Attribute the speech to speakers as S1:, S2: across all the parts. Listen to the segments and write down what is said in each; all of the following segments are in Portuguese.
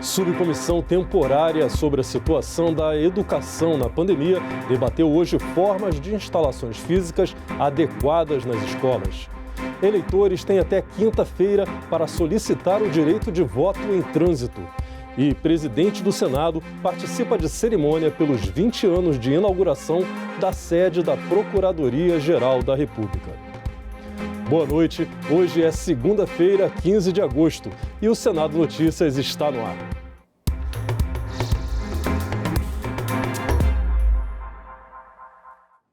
S1: Subcomissão temporária sobre a situação da educação na pandemia debateu hoje formas de instalações físicas adequadas nas escolas. Eleitores têm até quinta-feira para solicitar o direito de voto em trânsito. E presidente do Senado participa de cerimônia pelos 20 anos de inauguração da sede da Procuradoria-Geral da República. Boa noite, hoje é segunda-feira, 15 de agosto, e o Senado Notícias está no ar.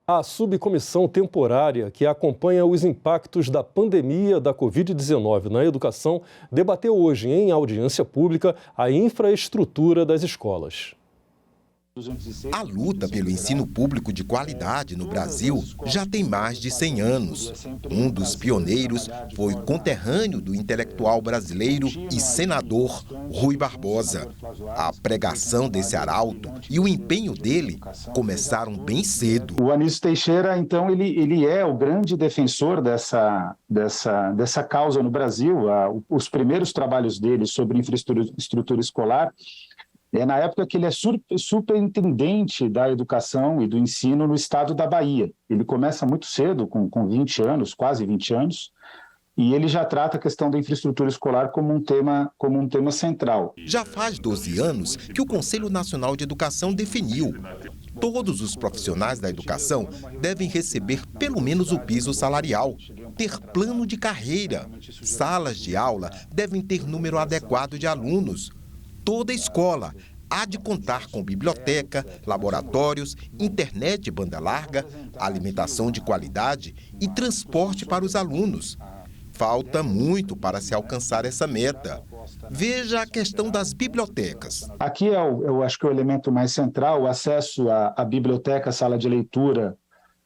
S1: A subcomissão temporária que acompanha os impactos da pandemia da Covid-19 na educação debateu hoje em audiência pública a infraestrutura das escolas.
S2: A luta pelo ensino público de qualidade no Brasil já tem mais de 100 anos. Um dos pioneiros foi conterrâneo do intelectual brasileiro e senador Rui Barbosa. A pregação desse arauto e o empenho dele começaram bem cedo.
S3: O Anísio Teixeira, então, ele é o grande defensor dessa causa no Brasil. Os primeiros trabalhos dele sobre infraestrutura escolar é na época que ele é superintendente da educação e do ensino no estado da Bahia. Ele começa muito cedo, com 20 anos, quase 20 anos, e ele já trata a questão da infraestrutura escolar como um tema central.
S2: Já faz 12 anos que o Conselho Nacional de Educação definiu: todos os profissionais da educação devem receber pelo menos o piso salarial, ter plano de carreira, salas de aula devem ter número adequado de alunos. Toda escola há de contar com biblioteca, laboratórios, internet de banda larga, alimentação de qualidade e transporte para os alunos. Falta muito para se alcançar essa meta. Veja a questão das bibliotecas.
S3: Aqui eu acho que é o elemento mais central, o acesso à biblioteca, sala de leitura,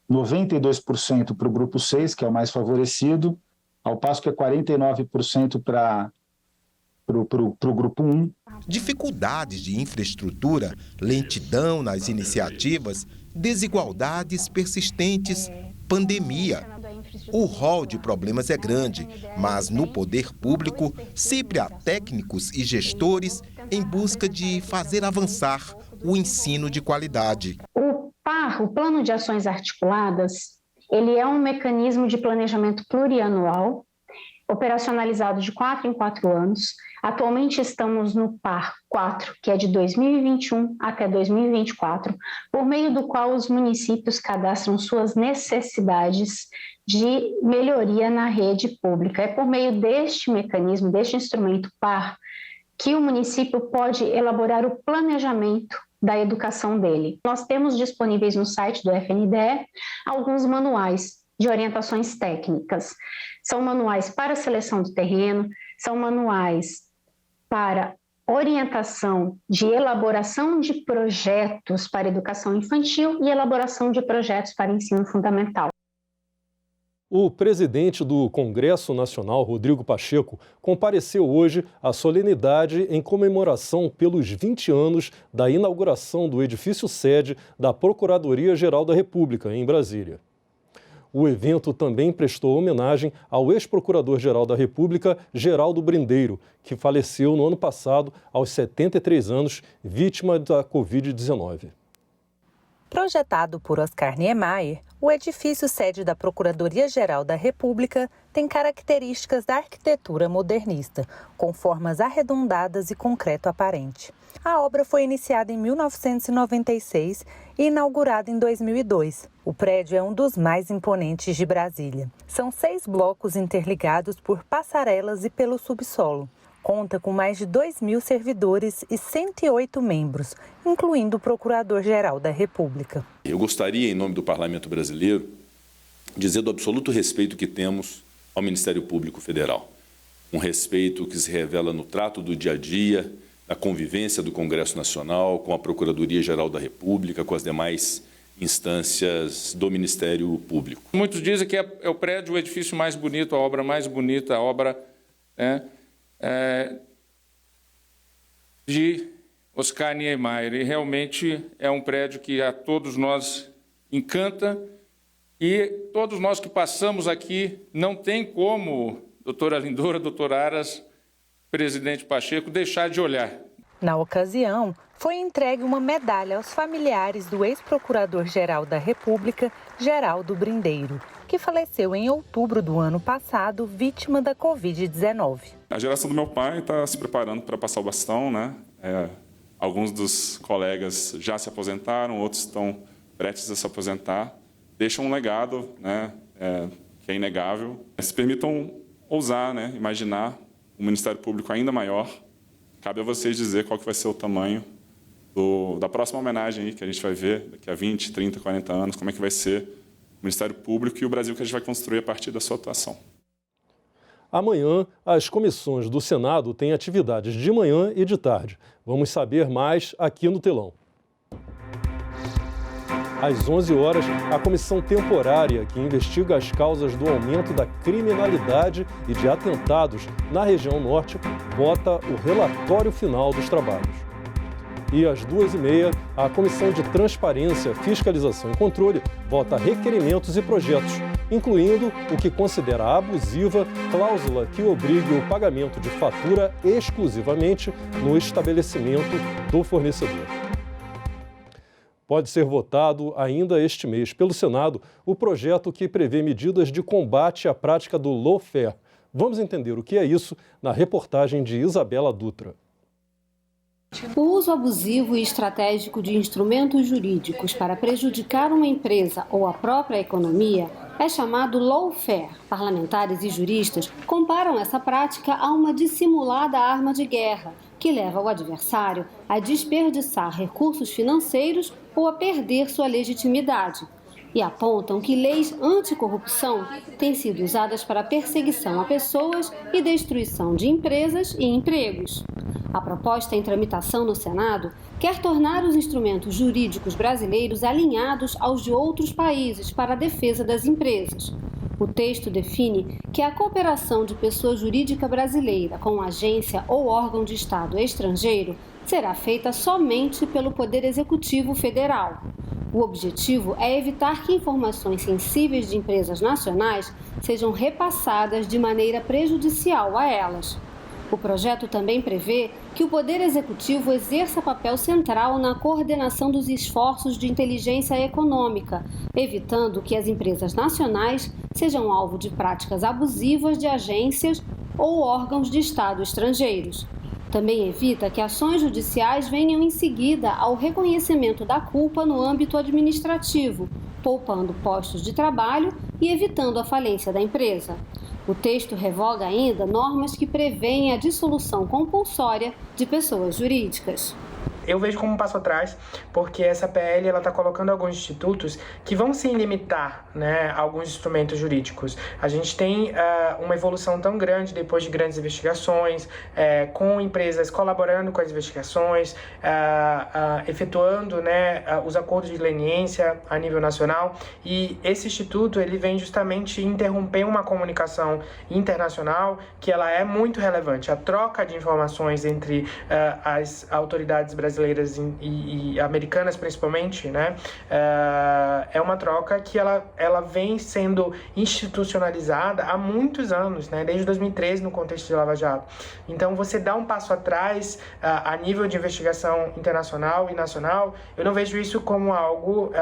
S3: 92% para o grupo 6, que é o mais favorecido, ao passo que é 49% para o grupo 1.
S2: Dificuldades de infraestrutura, lentidão nas iniciativas, desigualdades persistentes, pandemia. O rol de problemas é grande, mas no poder público sempre há técnicos e gestores em busca de fazer avançar o ensino de qualidade.
S4: O PAR, o Plano de Ações Articuladas, ele é um mecanismo de planejamento plurianual, operacionalizado de 4 em 4 anos. Atualmente estamos no PAR 4, que é de 2021 até 2024, por meio do qual os municípios cadastram suas necessidades de melhoria na rede pública. É por meio deste mecanismo, deste instrumento PAR, que o município pode elaborar o planejamento da educação dele. Nós temos disponíveis no site do FNDE alguns manuais de orientações técnicas. São manuais para seleção do terreno, são manuais para orientação de elaboração de projetos para educação infantil e elaboração de projetos para ensino fundamental.
S1: O presidente do Congresso Nacional, Rodrigo Pacheco, compareceu hoje à solenidade em comemoração pelos 20 anos da inauguração do edifício sede da Procuradoria-Geral da República, em Brasília. O evento também prestou homenagem ao ex-procurador-geral da República, Geraldo Brindeiro, que faleceu no ano passado, aos 73 anos, vítima da Covid-19.
S5: Projetado por Oscar Niemeyer, o edifício sede da Procuradoria-Geral da República tem características da arquitetura modernista, com formas arredondadas e concreto aparente. A obra foi iniciada em 1996 e inaugurada em 2002. O prédio é um dos mais imponentes de Brasília. São 6 blocos interligados por passarelas e pelo subsolo. Conta com mais de 2.000 servidores e 108 membros, incluindo o Procurador-Geral da República.
S6: Eu gostaria, em nome do Parlamento Brasileiro, dizer do absoluto respeito que temos ao Ministério Público Federal. Um respeito que se revela no trato do dia a dia, na convivência do Congresso Nacional, com a Procuradoria-Geral da República, com as demais instâncias do Ministério Público.
S7: Muitos dizem que é o prédio, o edifício mais bonito, a obra mais bonita, a obra de Oscar Niemeyer. E realmente é um prédio que a todos nós encanta e todos nós que passamos aqui não tem como, doutora Lindora, doutor Aras, presidente Pacheco, deixar de olhar.
S5: Na ocasião, foi entregue uma medalha aos familiares do ex-procurador-geral da República, Geraldo Brindeiro, que faleceu em outubro do ano passado, vítima da Covid-19.
S8: A geração do meu pai está se preparando para passar o bastão, né? Alguns dos colegas já se aposentaram, outros estão prestes a se aposentar. Deixam um legado, né? Que é inegável. Se permitam ousar, né? Imaginar um Ministério Público ainda maior. Cabe a vocês dizer qual que vai ser o tamanho da próxima homenagem aí que a gente vai ver daqui a 20, 30, 40 anos, como é que vai ser o Ministério Público e o Brasil que a gente vai construir a partir da sua atuação.
S1: Amanhã, as comissões do Senado têm atividades de manhã e de tarde. Vamos saber mais aqui no telão. Às 11 horas, a comissão temporária que investiga as causas do aumento da criminalidade e de atentados na região norte vota o relatório final dos trabalhos. E às 2h30, a Comissão de Transparência, Fiscalização e Controle vota requerimentos e projetos, incluindo o que considera abusiva cláusula que obrigue o pagamento de fatura exclusivamente no estabelecimento do fornecedor. Pode ser votado ainda este mês pelo Senado o projeto que prevê medidas de combate à prática do lawfare. Vamos entender o que é isso na reportagem de Isabela Dutra.
S9: O uso abusivo e estratégico de instrumentos jurídicos para prejudicar uma empresa ou a própria economia é chamado lawfare. Parlamentares e juristas comparam essa prática a uma dissimulada arma de guerra, que leva o adversário a desperdiçar recursos financeiros ou a perder sua legitimidade. E apontam que leis anticorrupção têm sido usadas para perseguição a pessoas e destruição de empresas e empregos. A proposta em tramitação no Senado quer tornar os instrumentos jurídicos brasileiros alinhados aos de outros países para a defesa das empresas. O texto define que a cooperação de pessoa jurídica brasileira com agência ou órgão de Estado estrangeiro será feita somente pelo Poder Executivo Federal. O objetivo é evitar que informações sensíveis de empresas nacionais sejam repassadas de maneira prejudicial a elas. O projeto também prevê que o Poder Executivo exerça papel central na coordenação dos esforços de inteligência econômica, evitando que as empresas nacionais sejam alvo de práticas abusivas de agências ou órgãos de Estado estrangeiros. Também evita que ações judiciais venham em seguida ao reconhecimento da culpa no âmbito administrativo, poupando postos de trabalho e evitando a falência da empresa. O texto revoga ainda normas que prevêem a dissolução compulsória de pessoas jurídicas.
S10: Eu vejo como um passo atrás, porque essa PL está colocando alguns institutos que vão se limitar, né, a alguns instrumentos jurídicos. A gente tem uma evolução tão grande depois de grandes investigações, com empresas colaborando com as investigações, efetuando, né, os acordos de leniência a nível nacional, e esse instituto ele vem justamente interromper uma comunicação internacional que ela é muito relevante. A troca de informações entre as autoridades brasileiras e americanas principalmente, né, é uma troca que ela vem sendo institucionalizada há muitos anos, né, desde 2013 no contexto de Lava Jato. Então você dá um passo atrás a nível de investigação internacional e nacional, eu não vejo isso como algo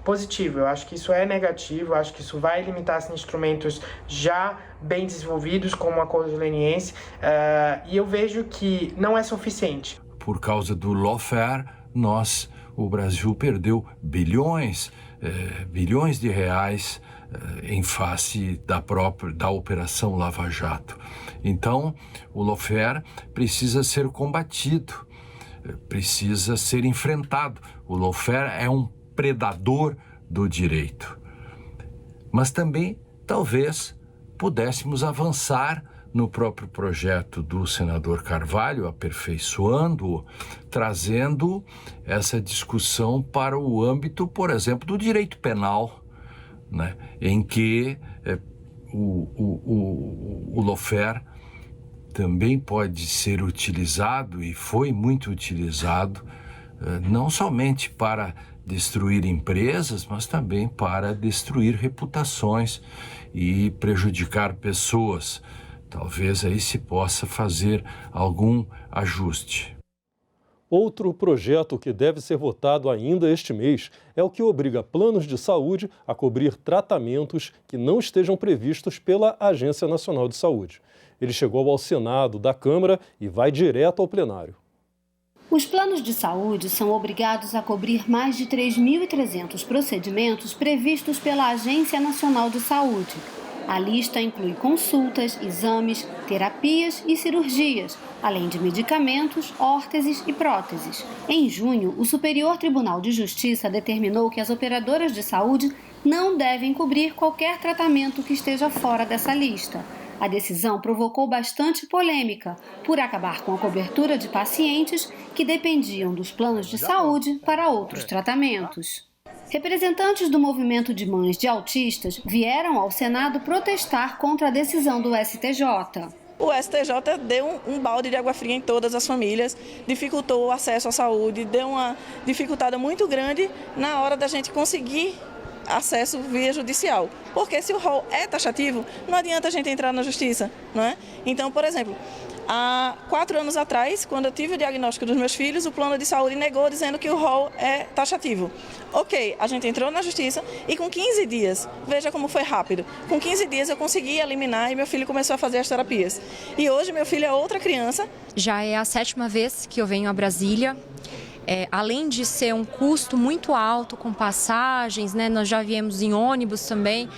S10: positivo. Eu acho que isso é negativo, eu acho que isso vai limitar instrumentos já bem desenvolvidos como o acordo de leniência, e eu vejo que não é suficiente.
S11: Por causa do lawfare, o Brasil perdeu bilhões de reais em face da Operação Lava Jato. Então, o lawfare precisa ser combatido, precisa ser enfrentado. O lawfare é um predador do direito. Mas também, talvez, pudéssemos avançar no próprio projeto do senador Carvalho, aperfeiçoando-o, trazendo essa discussão para o âmbito, por exemplo, do direito penal, né, em que o lawfare também pode ser utilizado, e foi muito utilizado, não somente para destruir empresas, mas também para destruir reputações e prejudicar pessoas. Talvez aí se possa fazer algum ajuste.
S1: Outro projeto que deve ser votado ainda este mês é o que obriga planos de saúde a cobrir tratamentos que não estejam previstos pela Agência Nacional de Saúde. Ele chegou ao Senado da Câmara e vai direto ao plenário.
S9: Os planos de saúde são obrigados a cobrir mais de 3.300 procedimentos previstos pela Agência Nacional de Saúde. A lista inclui consultas, exames, terapias e cirurgias, além de medicamentos, órteses e próteses. Em junho, o Superior Tribunal de Justiça determinou que as operadoras de saúde não devem cobrir qualquer tratamento que esteja fora dessa lista. A decisão provocou bastante polêmica, por acabar com a cobertura de pacientes que dependiam dos planos de saúde para outros tratamentos. Representantes do movimento de mães de autistas vieram ao Senado protestar contra a decisão do STJ.
S12: O STJ deu um balde de água fria em todas as famílias, dificultou o acesso à saúde, deu uma dificultada muito grande na hora da gente conseguir acesso via judicial. Porque se o rol é taxativo, não adianta a gente entrar na justiça, não é? Então, por exemplo, há 4 anos atrás, quando eu tive o diagnóstico dos meus filhos, o plano de saúde negou dizendo que o rol é taxativo. Ok, a gente entrou na justiça e com 15 dias, veja como foi rápido, com 15 dias eu consegui eliminar e meu filho começou a fazer as terapias. E hoje meu filho é outra criança.
S13: Já é a 7ª vez que eu venho a Brasília. Além de ser um custo muito alto com passagens, né, nós já viemos em ônibus também,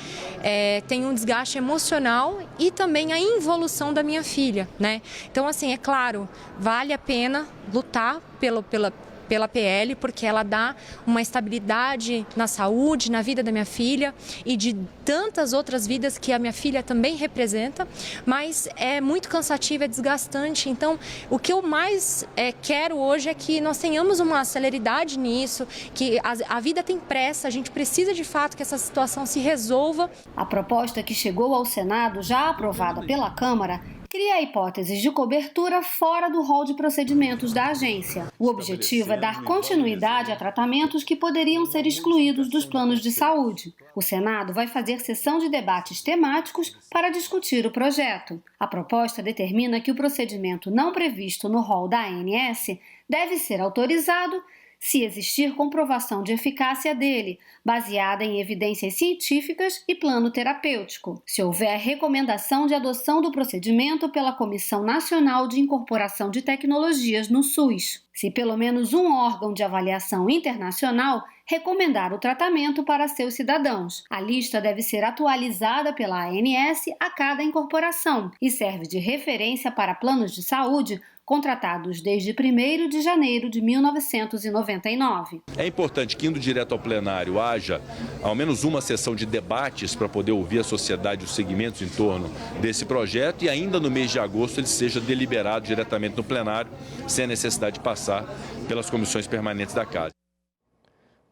S13: tem um desgaste emocional e também a involução da minha filha, né? Então, assim, é claro, vale a pena lutar pela PL, porque ela dá uma estabilidade na saúde, na vida da minha filha e de tantas outras vidas que a minha filha também representa, mas é muito cansativo, é desgastante. Então, o que eu mais quero hoje é que nós tenhamos uma celeridade nisso, que a vida tem pressa, a gente precisa de fato que essa situação se resolva.
S9: A proposta que chegou ao Senado, já aprovada pela Câmara, cria hipóteses de cobertura fora do rol de procedimentos da agência. O objetivo é dar continuidade a tratamentos que poderiam ser excluídos dos planos de saúde. O Senado vai fazer sessão de debates temáticos para discutir o projeto. A proposta determina que o procedimento não previsto no rol da ANS deve ser autorizado se existir comprovação de eficácia dele, baseada em evidências científicas e plano terapêutico. Se houver recomendação de adoção do procedimento pela Comissão Nacional de Incorporação de Tecnologias no SUS. Se pelo menos um órgão de avaliação internacional recomendar o tratamento para seus cidadãos. A lista deve ser atualizada pela ANS a cada incorporação e serve de referência para planos de saúde contratados desde 1º de janeiro de 1999.
S6: É importante que, indo direto ao plenário, haja ao menos uma sessão de debates para poder ouvir a sociedade e os segmentos em torno desse projeto e ainda no mês de agosto ele seja deliberado diretamente no plenário, sem a necessidade de passar pelas comissões permanentes da Casa.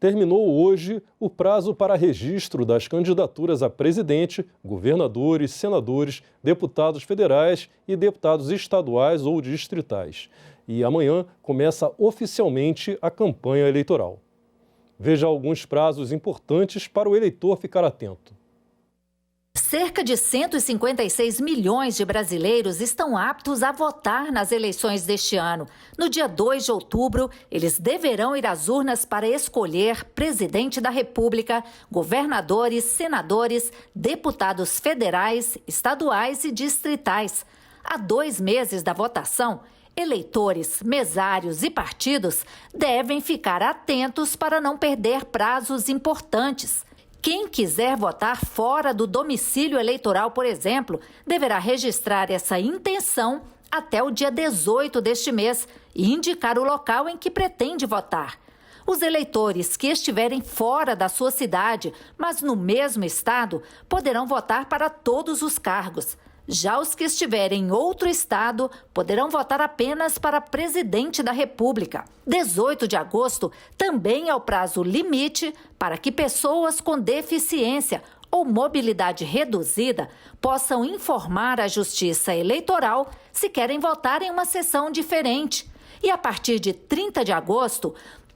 S1: Terminou hoje o prazo para registro das candidaturas a presidente, governadores, senadores, deputados federais e deputados estaduais ou distritais. E amanhã começa oficialmente a campanha eleitoral. Veja alguns prazos importantes para o eleitor ficar atento.
S14: Cerca de 156 milhões de brasileiros estão aptos a votar nas eleições deste ano. No dia 2 de outubro, eles deverão ir às urnas para escolher presidente da República, governadores, senadores, deputados federais, estaduais e distritais. Há 2 meses da votação, eleitores, mesários e partidos devem ficar atentos para não perder prazos importantes. Quem quiser votar fora do domicílio eleitoral, por exemplo, deverá registrar essa intenção até o dia 18 deste mês e indicar o local em que pretende votar. Os eleitores que estiverem fora da sua cidade, mas no mesmo estado, poderão votar para todos os cargos. Já os que estiverem em outro estado poderão votar apenas para presidente da República. 18 de agosto também é o prazo limite para que pessoas com deficiência ou mobilidade reduzida possam informar a Justiça Eleitoral se querem votar em uma sessão diferente. E a partir de 30 de agosto,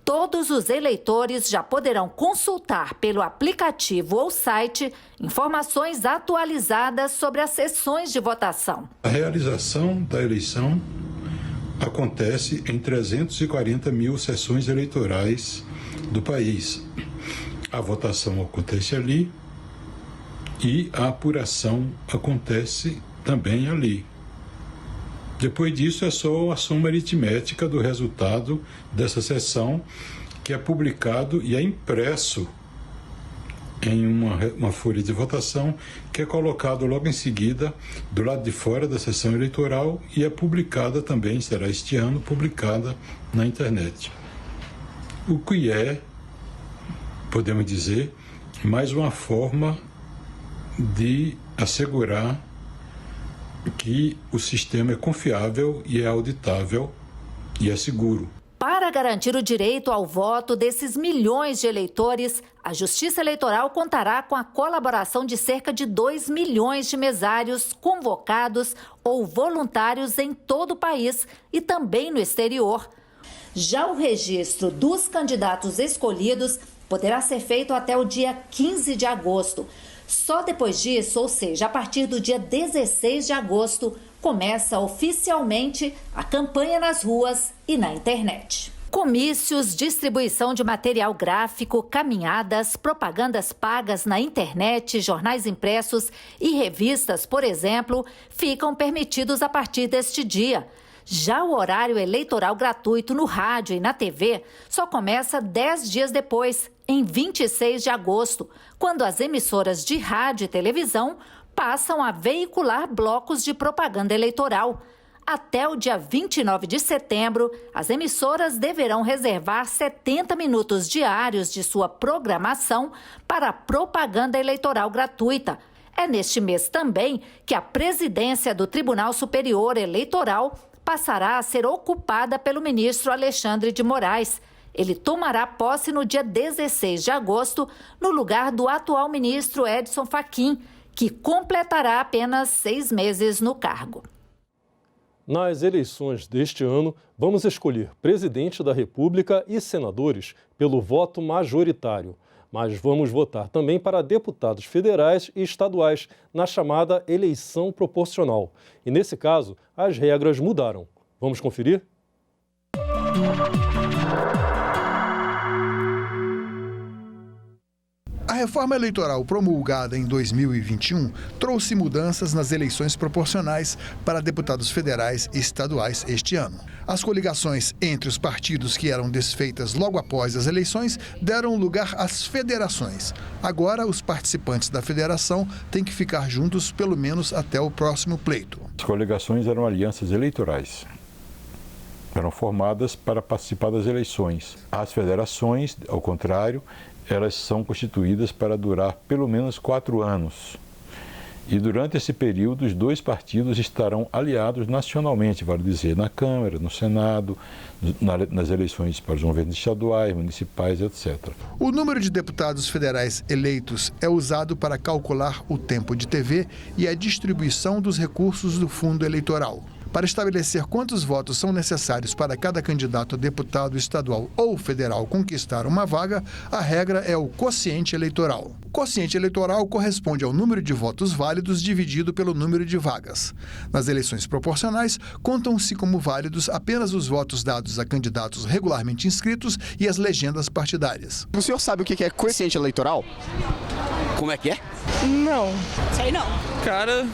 S14: todos os eleitores já poderão consultar pelo aplicativo ou site informações atualizadas sobre as sessões de votação.
S15: A realização da eleição acontece em 340 mil sessões eleitorais do país. A votação acontece ali e a apuração acontece também ali. Depois disso é só a soma aritmética do resultado dessa sessão, que é publicado e é impresso em uma folha de votação, que é colocado logo em seguida do lado de fora da sessão eleitoral e é publicada também, será este ano, publicada na internet. O que é, podemos dizer, mais uma forma de assegurar que o sistema é confiável e é auditável e é seguro.
S14: Para garantir o direito ao voto desses milhões de eleitores, a Justiça Eleitoral contará com a colaboração de cerca de 2 milhões de mesários convocados ou voluntários em todo o país e também no exterior. Já o registro dos candidatos escolhidos poderá ser feito até o dia 15 de agosto. Só depois disso, ou seja, a partir do dia 16 de agosto, começa oficialmente a campanha nas ruas e na internet. Comícios, distribuição de material gráfico, caminhadas, propagandas pagas na internet, jornais impressos e revistas, por exemplo, ficam permitidos a partir deste dia. Já o horário eleitoral gratuito no rádio e na TV só começa 10 dias depois, em 26 de agosto, quando as emissoras de rádio e televisão passam a veicular blocos de propaganda eleitoral. Até o dia 29 de setembro, as emissoras deverão reservar 70 minutos diários de sua programação para propaganda eleitoral gratuita. É neste mês também que a presidência do Tribunal Superior Eleitoral passará a ser ocupada pelo ministro Alexandre de Moraes. Ele tomará posse no dia 16 de agosto, no lugar do atual ministro Edson Fachin, que completará apenas 6 meses no cargo.
S1: Nas eleições deste ano, vamos escolher presidente da República e senadores pelo voto majoritário. Mas vamos votar também para deputados federais e estaduais na chamada eleição proporcional. E nesse caso, as regras mudaram. Vamos conferir?
S16: A reforma eleitoral promulgada em 2021 trouxe mudanças nas eleições proporcionais para deputados federais e estaduais este ano. As coligações entre os partidos que eram desfeitas logo após as eleições deram lugar às federações. Agora, os participantes da federação têm que ficar juntos pelo menos até o próximo pleito.
S15: As coligações eram alianças eleitorais. Eram formadas para participar das eleições. As federações, ao contrário, elas são constituídas para durar pelo menos 4 anos. E durante esse período, os 2 partidos estarão aliados nacionalmente, vale dizer, na Câmara, no Senado, nas eleições para os governos estaduais, municipais, etc.
S16: O número de deputados federais eleitos é usado para calcular o tempo de TV e a distribuição dos recursos do fundo eleitoral. Para estabelecer quantos votos são necessários para cada candidato a deputado estadual ou federal conquistar uma vaga, a regra é o quociente eleitoral. O quociente eleitoral corresponde ao número de votos válidos dividido pelo número de vagas. Nas eleições proporcionais, contam-se como válidos apenas os votos dados a candidatos regularmente inscritos e as legendas partidárias.
S17: O senhor sabe o que é quociente eleitoral? Como é que é?
S18: Não.
S17: Sei não.
S18: Cara,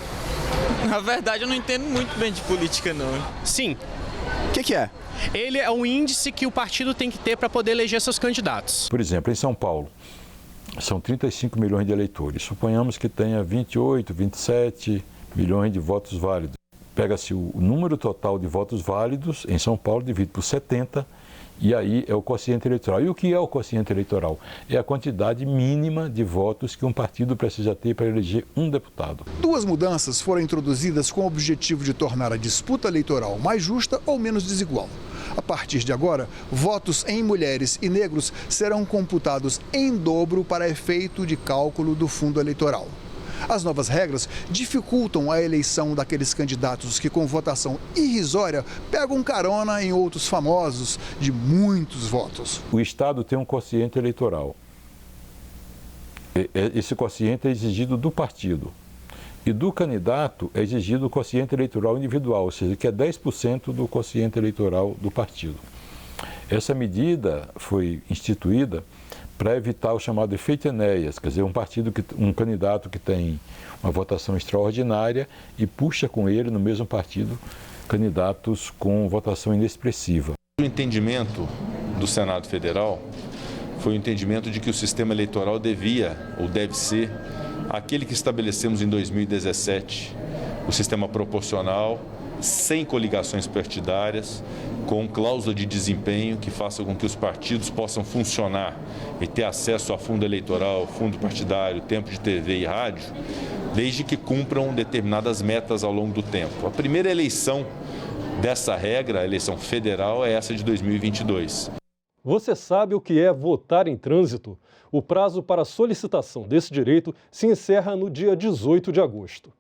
S18: na verdade eu não entendo muito bem de política, não.
S17: Sim. O que é?
S18: Ele é um índice que o partido tem que ter para poder eleger seus candidatos.
S15: Por exemplo, em São Paulo, são 35 milhões de eleitores. Suponhamos que tenha 28, 27 milhões de votos válidos. Pega-se o número total de votos válidos em São Paulo, divide por 70, e aí é o quociente eleitoral. E o que é o quociente eleitoral? É a quantidade mínima de votos que um partido precisa ter para eleger um deputado.
S16: 2 mudanças foram introduzidas com o objetivo de tornar a disputa eleitoral mais justa ou menos desigual. A partir de agora, votos em mulheres e negros serão computados em dobro para efeito de cálculo do fundo eleitoral. As novas regras dificultam a eleição daqueles candidatos que, com votação irrisória, pegam carona em outros famosos de muitos votos.
S15: O Estado tem um quociente eleitoral. Esse quociente é exigido do partido.
S11: E do candidato é exigido o quociente eleitoral individual, ou seja, que é 10% do quociente eleitoral do partido. Essa medida foi instituída para evitar o chamado efeito Enéas, quer dizer, um candidato que tem uma votação extraordinária e puxa com ele, no mesmo partido, candidatos com votação inexpressiva.
S6: O entendimento do Senado Federal foi o entendimento de que o sistema eleitoral devia ou deve ser aquele que estabelecemos em 2017, o sistema proporcional, sem coligações partidárias, com cláusula de desempenho que faça com que os partidos possam funcionar e ter acesso a fundo eleitoral, fundo partidário, tempo de TV e rádio, desde que cumpram determinadas metas ao longo do tempo. A primeira eleição dessa regra, a eleição federal, é essa de 2022.
S1: Você sabe o que é votar em trânsito? O prazo para a solicitação desse direito se encerra no dia 18 de agosto.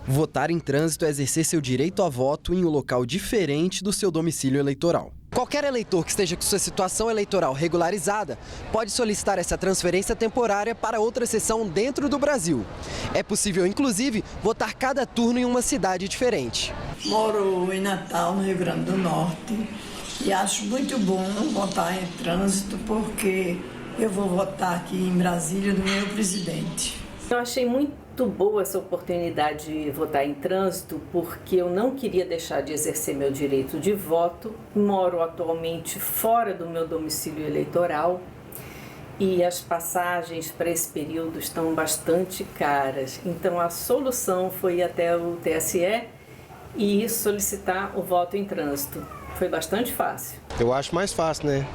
S19: Votar em trânsito é exercer seu direito a voto em um local diferente do seu domicílio eleitoral. Qualquer eleitor que esteja com sua situação eleitoral regularizada pode solicitar essa transferência temporária para outra sessão dentro do Brasil. É possível, inclusive, votar cada turno em uma cidade diferente.
S20: Moro em Natal, no Rio Grande do Norte, e acho muito bom votar em trânsito porque eu vou votar aqui em Brasília no meu presidente.
S21: Eu achei muito boa essa oportunidade de votar em trânsito porque eu não queria deixar de exercer meu direito de voto. Moro atualmente fora do meu domicílio eleitoral e as passagens para esse período estão bastante caras. Então a solução foi ir até o TSE e solicitar o voto em trânsito. Foi bastante fácil.
S22: Eu acho mais fácil, né?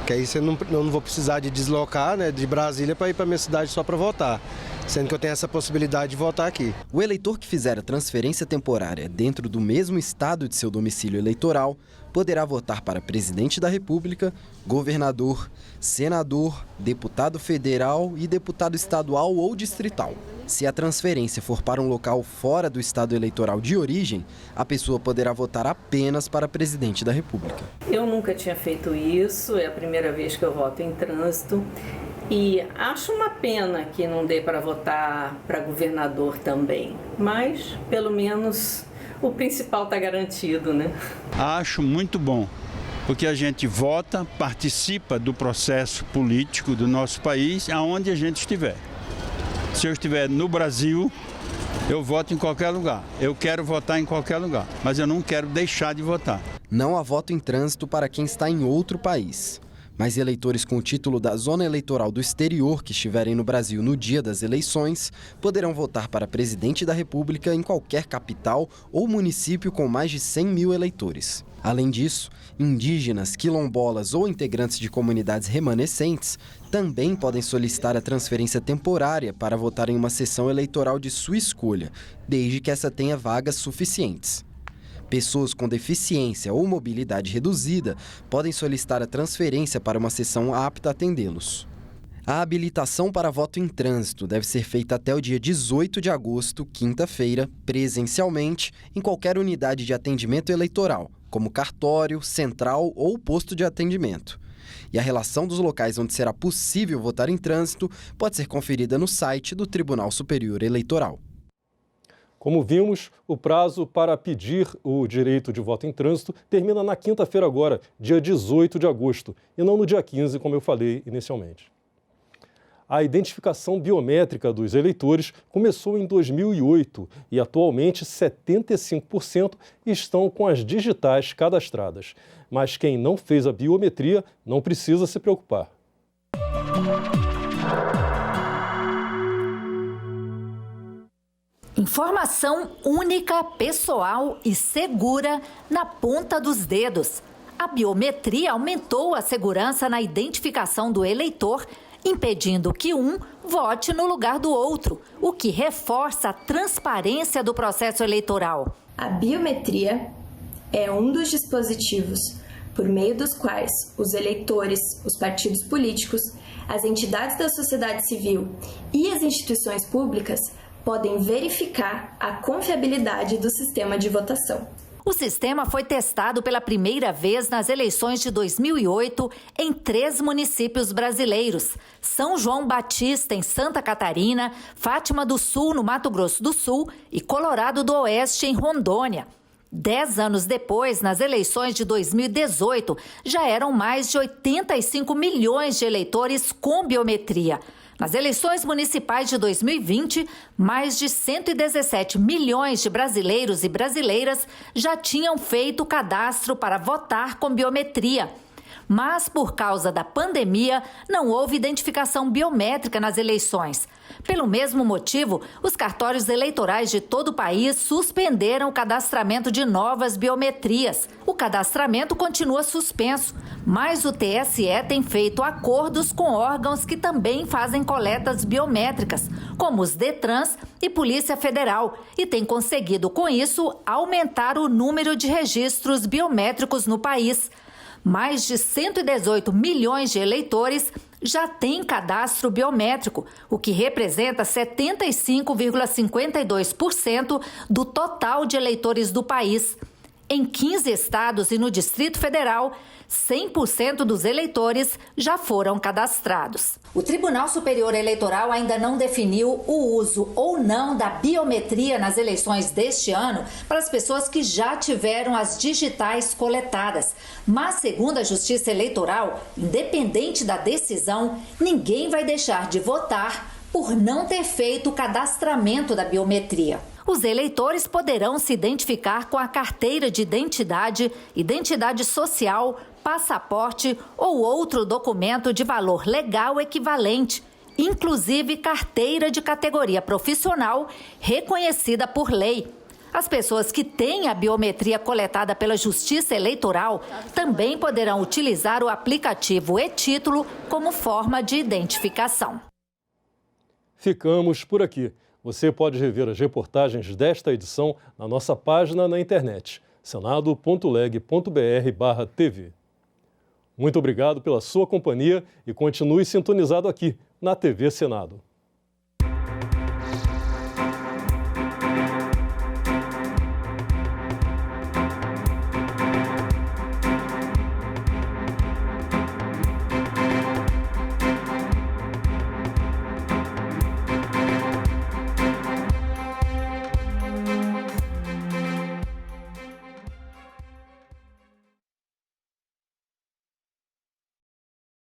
S22: Que aí eu não vou precisar de deslocar, né, de Brasília para ir para minha cidade só para votar, sendo que eu tenho essa possibilidade de votar aqui.
S19: O eleitor que fizer a transferência temporária dentro do mesmo estado de seu domicílio eleitoral poderá votar para presidente da República, governador, senador, deputado federal e deputado estadual ou distrital. Se a transferência for para um local fora do estado eleitoral de origem, a pessoa poderá votar apenas para presidente da República.
S21: Eu nunca tinha feito isso, é a primeira vez que eu voto em trânsito. E acho uma pena que não dê para votar para governador também, mas pelo menos o principal está garantido, né?
S23: Acho muito bom, porque a gente vota, participa do processo político do nosso país, aonde a gente estiver. Se eu estiver no Brasil, eu voto em qualquer lugar. Eu quero votar em qualquer lugar, mas eu não quero deixar de votar.
S19: Não há voto em trânsito para quem está em outro país. Mas eleitores com o título da zona eleitoral do exterior que estiverem no Brasil no dia das eleições poderão votar para presidente da República em qualquer capital ou município com mais de 100 mil eleitores. Além disso, indígenas, quilombolas ou integrantes de comunidades remanescentes também podem solicitar a transferência temporária para votar em uma sessão eleitoral de sua escolha, desde que essa tenha vagas suficientes. Pessoas com deficiência ou mobilidade reduzida podem solicitar a transferência para uma sessão apta a atendê-los. A habilitação para voto em trânsito deve ser feita até o dia 18 de agosto, quinta-feira, presencialmente, em qualquer unidade de atendimento eleitoral, como cartório, central ou posto de atendimento. E a relação dos locais onde será possível votar em trânsito pode ser conferida no site do Tribunal Superior Eleitoral.
S1: Como vimos, o prazo para pedir o direito de voto em trânsito termina na quinta-feira agora, dia 18 de agosto, e não no dia 15, como eu falei inicialmente. A identificação biométrica dos eleitores começou em 2008 e atualmente 75% estão com as digitais cadastradas. Mas quem não fez a biometria não precisa se preocupar.
S14: Informação única, pessoal e segura na ponta dos dedos. A biometria aumentou a segurança na identificação do eleitor, impedindo que um vote no lugar do outro, o que reforça a transparência do processo eleitoral.
S24: A biometria é um dos dispositivos por meio dos quais os eleitores, os partidos políticos, as entidades da sociedade civil e as instituições públicas podem verificar a confiabilidade do sistema de votação.
S14: O sistema foi testado pela primeira vez nas eleições de 2008 em 3 municípios brasileiros: São João Batista, em Santa Catarina, Fátima do Sul, no Mato Grosso do Sul, e Colorado do Oeste, em Rondônia. 10 anos depois, nas eleições de 2018, já eram mais de 85 milhões de eleitores com biometria. Nas eleições municipais de 2020, mais de 117 milhões de brasileiros e brasileiras já tinham feito o cadastro para votar com biometria. Mas, por causa da pandemia, não houve identificação biométrica nas eleições. Pelo mesmo motivo, os cartórios eleitorais de todo o país suspenderam o cadastramento de novas biometrias. O cadastramento continua suspenso, mas o TSE tem feito acordos com órgãos que também fazem coletas biométricas, como os Detrans e Polícia Federal, e tem conseguido, com isso, aumentar o número de registros biométricos no país. Mais de 118 milhões de eleitores já têm cadastro biométrico, o que representa 75,52% do total de eleitores do país. Em 15 estados e no Distrito Federal, 100% dos eleitores já foram cadastrados. O Tribunal Superior Eleitoral ainda não definiu o uso ou não da biometria nas eleições deste ano para as pessoas que já tiveram as digitais coletadas. Mas, segundo a Justiça Eleitoral, independente da decisão, ninguém vai deixar de votar por não ter feito o cadastramento da biometria. Os eleitores poderão se identificar com a carteira de identidade, identidade social, passaporte ou outro documento de valor legal equivalente, inclusive carteira de categoria profissional reconhecida por lei. As pessoas que têm a biometria coletada pela Justiça Eleitoral também poderão utilizar o aplicativo e-Título como forma de identificação.
S1: Ficamos por aqui. Você pode rever as reportagens desta edição na nossa página na internet, senado.leg.br/tv. Muito obrigado pela sua companhia e continue sintonizado aqui na TV Senado.